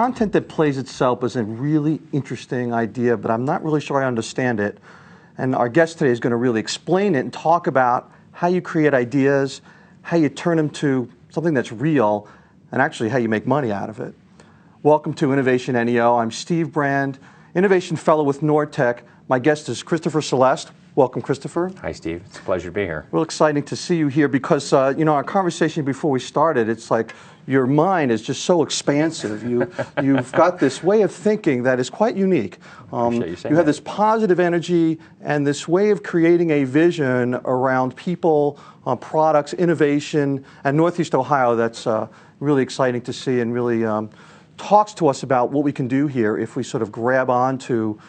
content that plays itself is a really interesting idea, but I'm not really sure I understand it. And our guest today is going to really explain it and talk about how you create ideas, how you turn them to something that's real, and actually how you make money out of it. Welcome to Innovation NEO. I'm Steve Brand, Innovation Fellow with Nortech. My guest is Christopher Celeste. Welcome, Christopher. Hi, Steve. It's a pleasure to be here. Real exciting to see you here because, you know, our conversation before we started, it's like your mind is just so expansive. You've got this way of thinking that is quite unique. You have this positive energy and this way of creating a vision around people, products, innovation, and Northeast Ohio that's really exciting to see and really talks to us about what we can do here if we sort of grab onto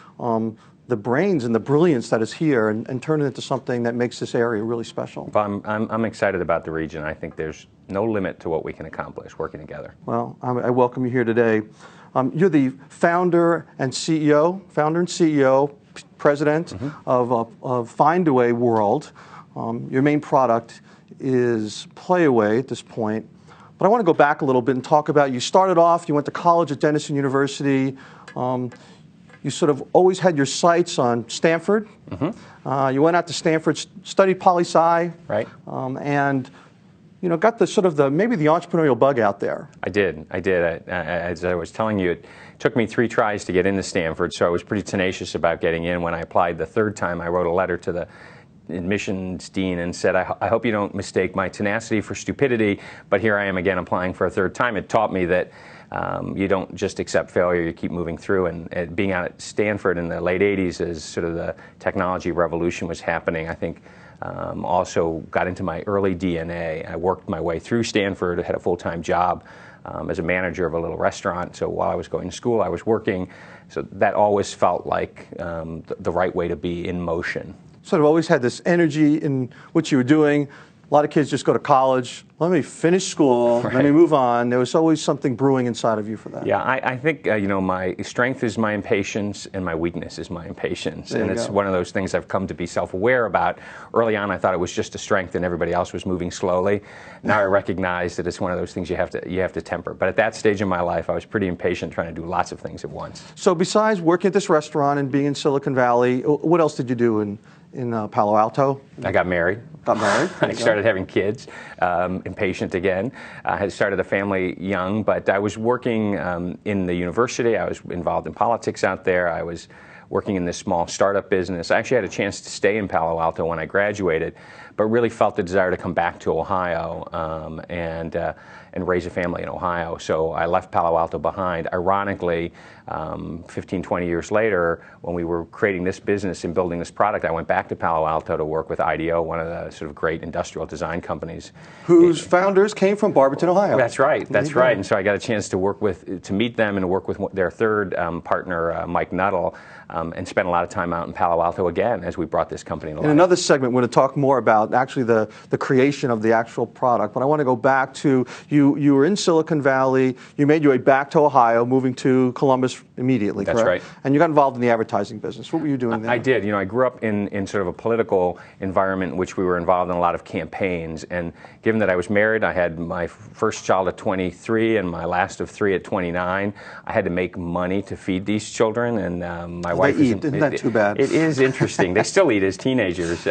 the brains and the brilliance that is here and turn it into something that makes this area really special. Well, I'm excited about the region. I think there's no limit to what we can accomplish working together. Well, I welcome you here today. You're the founder and CEO, president of Findaway World. Your main product is Playaway at this point. But I want to go back a little bit and talk about, you started off, you went to college at Denison University. You sort of always had your sights on Stanford. You went out to Stanford, studied poli-sci, right? And you know, got the sort of maybe the entrepreneurial bug out there. I did. As I was telling you, it took me 3 tries to get into Stanford, so I was pretty tenacious about getting in. When I applied the 3rd time, I wrote a letter to the admissions dean and said, I hope you don't mistake my tenacity for stupidity, but here I am again applying for a 3rd time. It taught me that you don't just accept failure, you keep moving through. And being out at Stanford in the late 80s as sort of the technology revolution was happening, I think also got into my early DNA. I worked my way through Stanford, had a full-time job as a manager of a little restaurant. So while I was going to school, I was working. So that always felt like the right way to be in motion. Sort of always had this energy in what you were doing. A lot of kids just go to college. Let me finish school. Right. Let me move on. There was always something brewing inside of you for that. Yeah, I think you know, my strength is my impatience, and my weakness is my impatience. And it's one of those things I've come to be self-aware about. Early on, I thought it was just a strength, and everybody else was moving slowly. Now I recognize that it's one of those things you have to temper. But at that stage in my life, I was pretty impatient, trying to do lots of things at once. So besides working at this restaurant and being in Silicon Valley, what else did you do in Palo Alto? I got married. I started having kids, impatient again. I had started a family young, but I was working in the university. I was involved in politics out there. I was working in this small startup business. I actually had a chance to stay in Palo Alto when I graduated, but really felt the desire to come back to Ohio and raise a family in Ohio. So I left Palo Alto behind. Ironically, 15, 20 years later, when we were creating this business and building this product, I went back to Palo Alto to work with iNEO, one of the sort of great industrial design companies. Whose founders came from Barberton, Ohio. That's right, that's right. And so I got a chance to meet them and work with their 3rd partner, Mike Nuttall, and spent a lot of time out in Palo Alto again as we brought this company to life. In another segment, we're going to talk more about actually the creation of the actual product. But I want to go back to you were in Silicon Valley, you made your way back to Ohio, moving to Columbus immediately, correct? That's right. And you got involved in the advertising business. What were you doing there? I did. You know, I grew up in sort of a political environment in which we were involved in a lot of campaigns. And given that I was married, I had my first child at 23 and my last of 3 at 29. I had to make money to feed these children, and my wife isn't that too bad? It is interesting. They still eat as teenagers.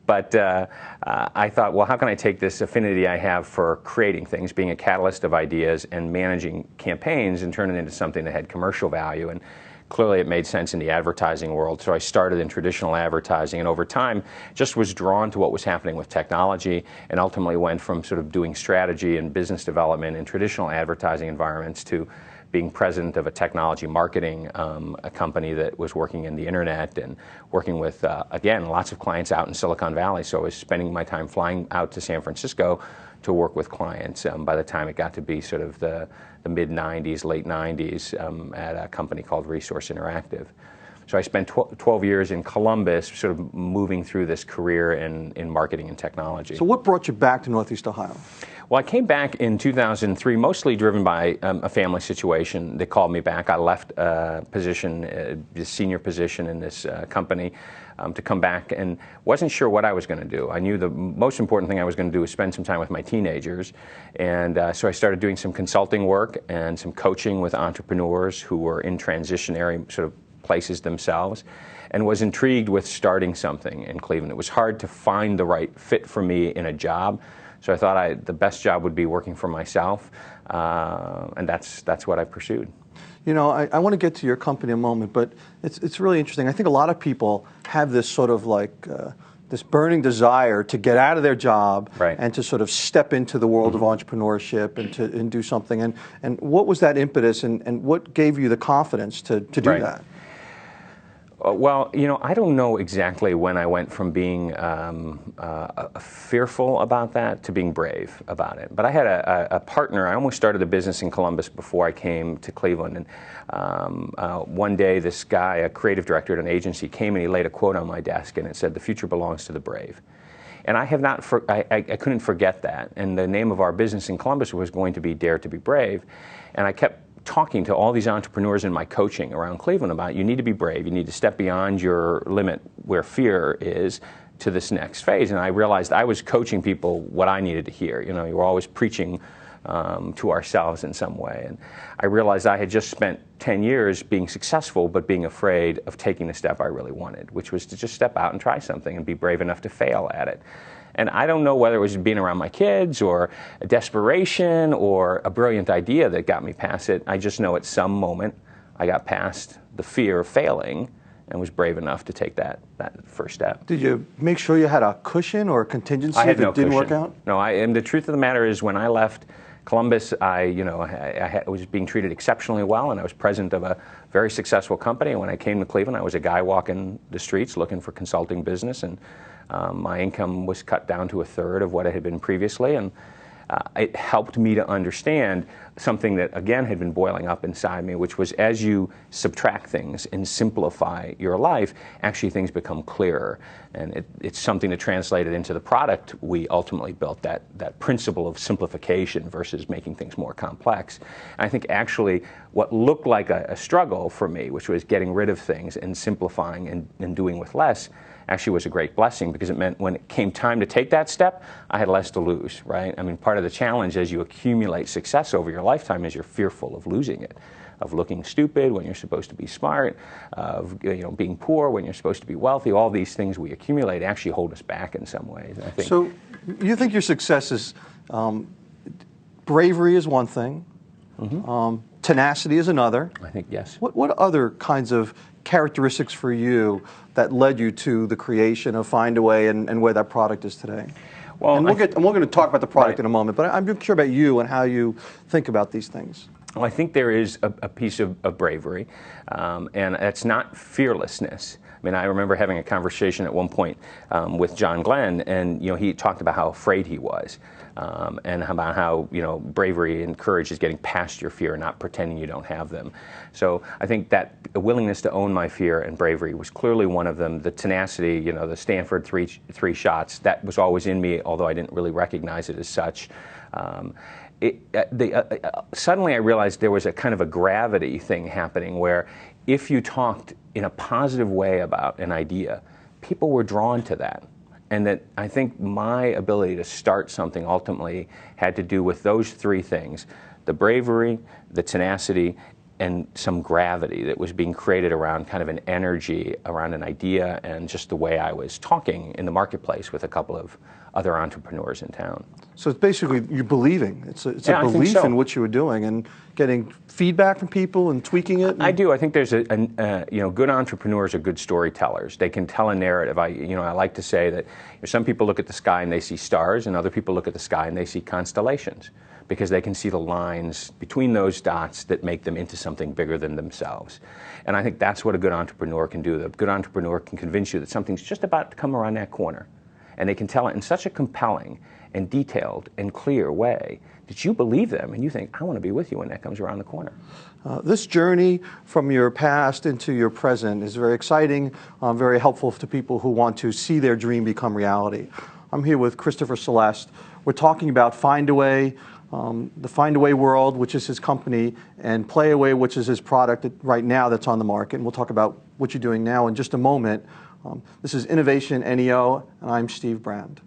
But I thought, well, how can I take this affinity I have for creating things, being a catalyst of ideas and managing campaigns, and turn it into something that had commercial value? And clearly it made sense in the advertising world. So I started in traditional advertising, and over time just was drawn to what was happening with technology, and ultimately went from sort of doing strategy and business development in traditional advertising environments to being president of a technology marketing a company that was working in the internet and working with, again, lots of clients out in Silicon Valley. So I was spending my time flying out to San Francisco to work with clients by the time it got to be sort of the mid-90s, late 90s at a company called Resource Interactive. So I spent 12 years in Columbus, sort of moving through this career in marketing and technology. So what brought you back to Northeast Ohio? Well, I came back in 2003, mostly driven by a family situation. They called me back. I left a position, a senior position in this company, to come back, and wasn't sure what I was going to do. I knew the most important thing I was going to do was spend some time with my teenagers, and so I started doing some consulting work and some coaching with entrepreneurs who were in transitionary sort of places themselves, and was intrigued with starting something in Cleveland. It was hard to find the right fit for me in a job, so I thought the best job would be working for myself, and that's what I pursued. You know, I want to get to your company in a moment, but it's really interesting. I think a lot of people have this sort of like this burning desire to get out of their job, right, and to sort of step into the world of entrepreneurship and do something. And what was that impetus, and what gave you the confidence to do that? Well, you know, I don't know exactly when I went from being fearful about that to being brave about it. But I had a partner. I almost started a business in Columbus before I came to Cleveland. And one day, this guy, a creative director at an agency, came and he laid a quote on my desk, and it said, "The future belongs to the brave." And I have not, I couldn't forget that. And the name of our business in Columbus was going to be Dare to be Brave. And I kept talking to all these entrepreneurs in my coaching around Cleveland about, you need to be brave, you need to step beyond your limit where fear is to this next phase. And I realized I was coaching people what I needed to hear. You know, you were always preaching to ourselves in some way. And I realized I had just spent 10 years being successful, but being afraid of taking the step I really wanted, which was to just step out and try something and be brave enough to fail at it. And I don't know whether it was being around my kids or a desperation or a brilliant idea that got me past it. I just know at some moment I got past the fear of failing and was brave enough to take that first step. Did you make sure you had a cushion or a contingency if it didn't work out? No, and the truth of the matter is, when I left Columbus, I was being treated exceptionally well, and I was president of a very successful company. And when I came to Cleveland, I was a guy walking the streets looking for consulting business, and my income was cut down to a third of what it had been previously, and it helped me to understand something that, again, had been boiling up inside me, which was, as you subtract things and simplify your life, actually things become clearer. And it's something that translated into the product we ultimately built, that principle of simplification versus making things more complex. And I think actually what looked like a struggle for me, which was getting rid of things and simplifying and doing with less, actually was a great blessing, because it meant when it came time to take that step, I had less to lose, right? I mean, part of the challenge as you accumulate success over your lifetime is you're fearful of losing it, of looking stupid when you're supposed to be smart, of being poor when you're supposed to be wealthy. All these things we accumulate actually hold us back in some ways, I think. So you think your success is, bravery is one thing, tenacity is another. I think, yes. What other kinds of characteristics for you that led you to the creation of Findaway and where that product is today? Well, and we're going to talk about the product in a moment, but I'm curious about you and how you think about these things. Well, I think there is a piece of bravery, and it's not fearlessness. I mean, I remember having a conversation at one point with John Glenn, and he talked about how afraid he was, and about how bravery and courage is getting past your fear, not pretending you don't have them. So I think that the willingness to own my fear and bravery was clearly one of them. The tenacity, the Stanford three shots, that was always in me, although I didn't really recognize it as such. Suddenly I realized there was a kind of a gravity thing happening where if you talked in a positive way about an idea, people were drawn to that. And that I think my ability to start something ultimately had to do with those three things: the bravery, the tenacity, and some gravity that was being created around kind of an energy around an idea, and just the way I was talking in the marketplace with a couple of other entrepreneurs in town. So it's basically you believing. It's a belief in what you were doing and getting feedback from people and tweaking it. I do. I think there's good entrepreneurs are good storytellers. They can tell a narrative. I like to say that some people look at the sky and they see stars, and other people look at the sky and they see constellations, because they can see the lines between those dots that make them into something bigger than themselves. And I think that's what a good entrepreneur can do. A good entrepreneur can convince you that something's just about to come around that corner. And they can tell it in such a compelling and detailed and clear way that you believe them and you think, I want to be with you when that comes around the corner. This journey from your past into your present is very exciting, very helpful to people who want to see their dream become reality. I'm here with Christopher Celeste. We're talking about Findaway, the Findaway world, which is his company, and Playaway, which is his product right now that's on the market. And we'll talk about what you're doing now in just a moment. This is Innovation NEO, and I'm Steve Brand.